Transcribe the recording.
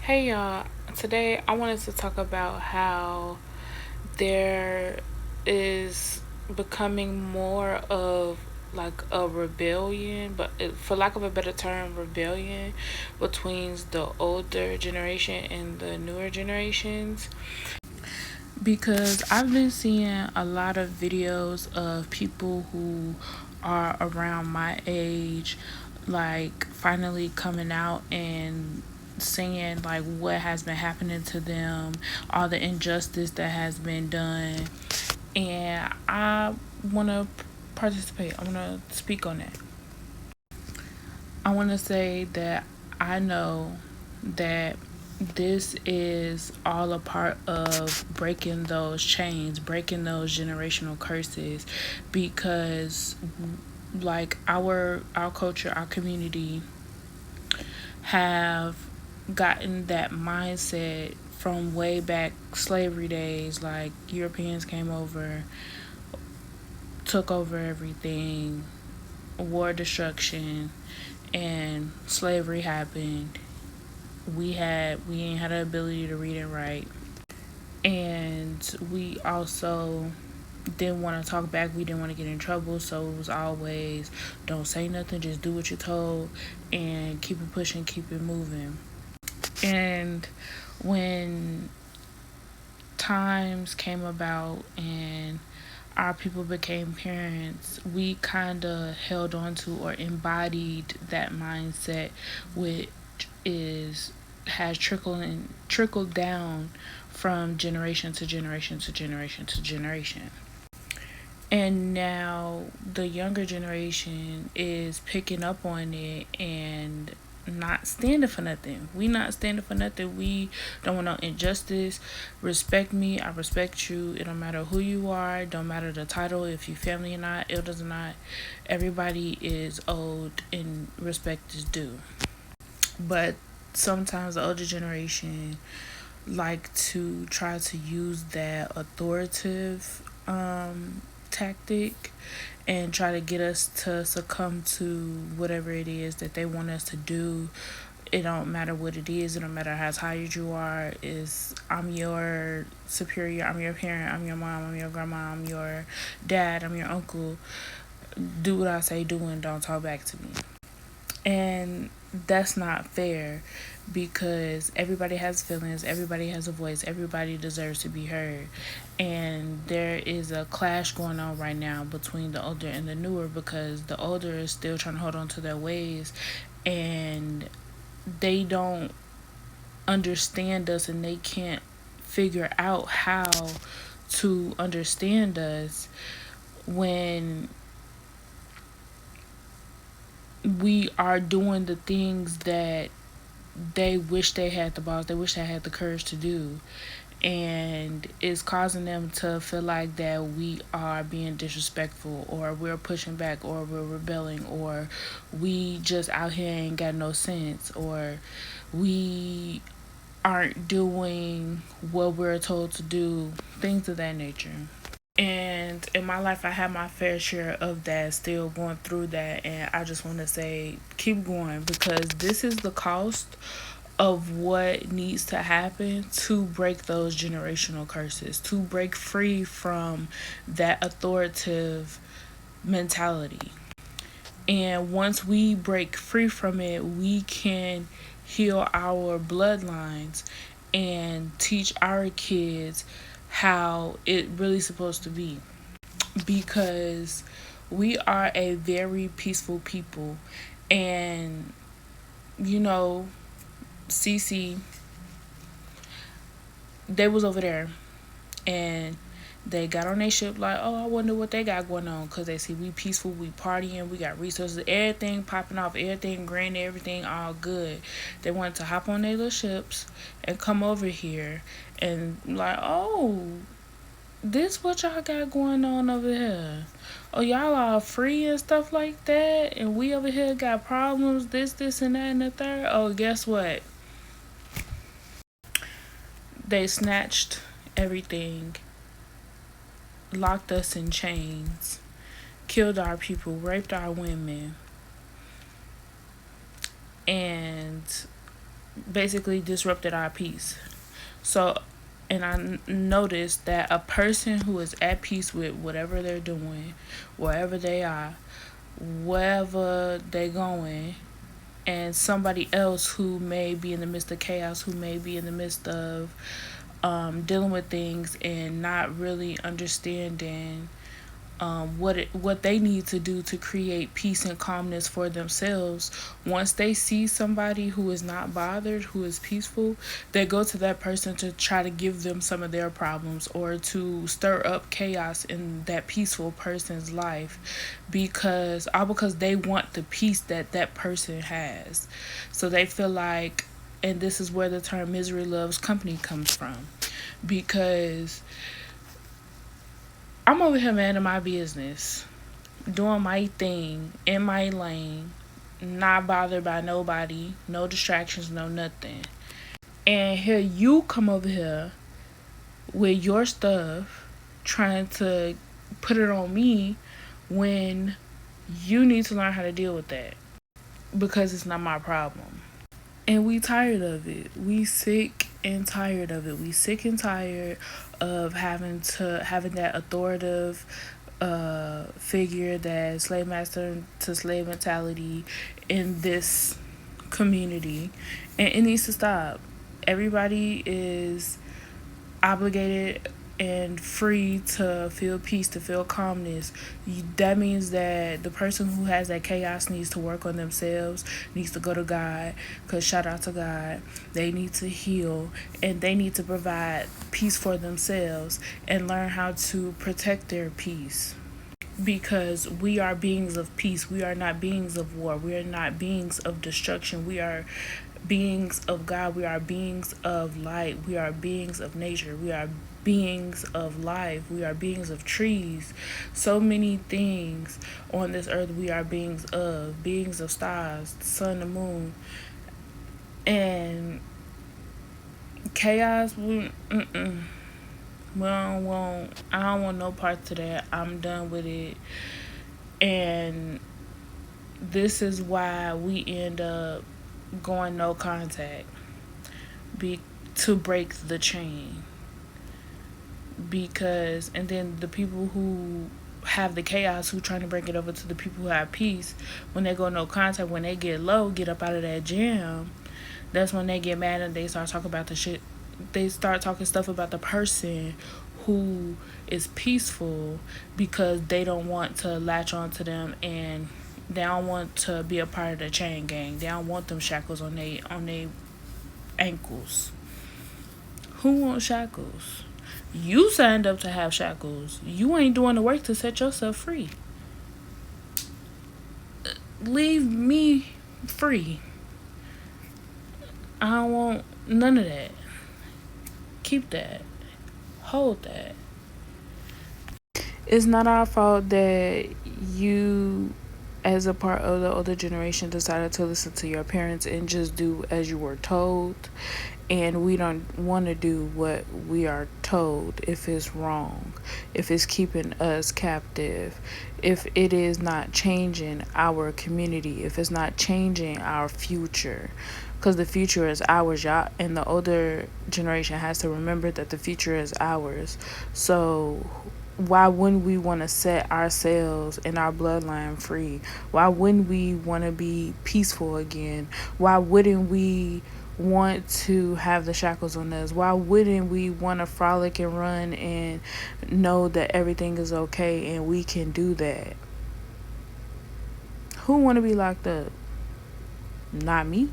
Hey y'all, today I wanted to talk about how there is becoming more of like a rebellion, but for lack of a better term, rebellion between the older generation and the newer generations. Because I've been seeing a lot of videos of people who are around my age, like finally coming out and saying like what has been happening to them, all the injustice that has been done, and I want to participate. I want to speak on it. I want to say that I know that this is all a part of breaking those chains, breaking those generational curses, because like our culture, our community have gotten that mindset from way back slavery days. Like Europeans came over, took over everything, war destruction, and slavery happened. We ain't had the ability to read and write, and we also didn't want to talk back. We didn't want to get in trouble, so it was always don't say nothing, just do what you're told, and keep it pushing, keep it moving. And when times came about and our people became parents, we kind of held on to or embodied that mindset, which is has trickled down from generation to generation to generation to generation. And now the younger generation is picking up on it and not standing for nothing. We not standing for nothing. We don't want no injustice. Respect me. I respect you. It don't matter who you are. Don't matter the title. If you family or not. It does not. Everybody is owed and respect is due. But sometimes the older generation like to try to use that authoritative tactic and try to get us to succumb to whatever it is that they want us to do. It don't matter what it is. It don't matter how tired you are. Is I'm your superior. I'm your parent. I'm your mom. I'm your grandma. I'm your dad. I'm your uncle. Do what I say. Do and don't talk back to me. And that's not fair because everybody has feelings, everybody has a voice, everybody deserves to be heard. And there is a clash going on right now between the older and the newer because the older is still trying to hold on to their ways and they don't understand us and they can't figure out how to understand us when we are doing the things that they wish they had the balls, they wish they had the courage to do. And it's causing them to feel like that we are being disrespectful or we're pushing back or we're rebelling or we just out here ain't got no sense or we aren't doing what we're told to do, things of that nature. And in my life, I had my fair share of that, still going through that. And I just want to say, keep going because this is the cost of what needs to happen to break those generational curses, to break free from that authoritative mentality. And once we break free from it, we can heal our bloodlines and teach our kids how it really supposed to be because we are a very peaceful people. And you know, Cece, they was over there and they got on their ship like, oh, I wonder what they got going on because they see we peaceful, we partying, we got resources, everything popping off, everything grand, everything all good. They wanted to hop on their little ships and come over here and like, oh, this what y'all got going on over here. Oh, y'all are free and stuff like that, and we over here got problems, this, and that, and the third. Oh, guess what? They snatched everything, locked us in chains, killed our people, raped our women, and basically disrupted our peace. So, and noticed that a person who is at peace with whatever they're doing, wherever they are, wherever they're going, and somebody else who may be in the midst of chaos, who may be in the midst of dealing with things and not really understanding what they need to do to create peace and calmness for themselves. Once they see somebody who is not bothered, who is peaceful, they go to that person to try to give them some of their problems or to stir up chaos in that peaceful person's life, because they want the peace that that person has. So they feel like, and this is where the term misery loves company comes from, because I'm over here minding my business, doing my thing in my lane, not bothered by nobody, no distractions, no nothing. And here you come over here with your stuff, trying to put it on me when you need to learn how to deal with that because it's not my problem. And we tired of it. We sick and tired of it. We sick and tired of having that authoritative figure, that slave master to slave mentality in this community, and it needs to stop. Everybody is obligated and free to feel peace, to feel calmness. That means that the person who has that chaos needs to work on themselves, needs to go to God, because shout out to God. They need to heal and they need to provide peace for themselves and learn how to protect their peace. Because we are beings of peace. We are not beings of war. We are not beings of destruction. We are beings of God. We are beings of light. We are beings of nature. We are beings of life. We are beings of trees. So many things on this earth we are beings of stars, the sun, the moon. And chaos, I don't want no parts of that. I'm done with it. And this is why we end up going no contact, be to break the chain. Because and then the people who have the chaos, who trying to bring it over to the people who have peace, when they go no contact, when they get low, get up out of that jam, that's when they get mad and they start talking about the shit. They start talking stuff about the person who is peaceful, because they don't want to latch on to them, and they don't want to be a part of the chain gang. They don't want them shackles on they ankles. Who wants shackles? You signed up to have shackles. You ain't doing the work to set yourself free. Leave me free. I don't want none of that. Keep that. Hold that. It's not our fault that you, as a part of the older generation, decided to listen to your parents and just do as you were told. And we don't want to do what we are told if it's wrong, if it's keeping us captive, if it is not changing our community, if it's not changing our future. Because the future is ours, y'all. And the older generation has to remember that the future is ours. So why wouldn't we want to set ourselves and our bloodline free? Why wouldn't we want to be peaceful again? Why wouldn't we want to have the shackles on us? Why wouldn't we want to frolic and run and know that everything is okay and we can do that? Who want to be locked up? Not me.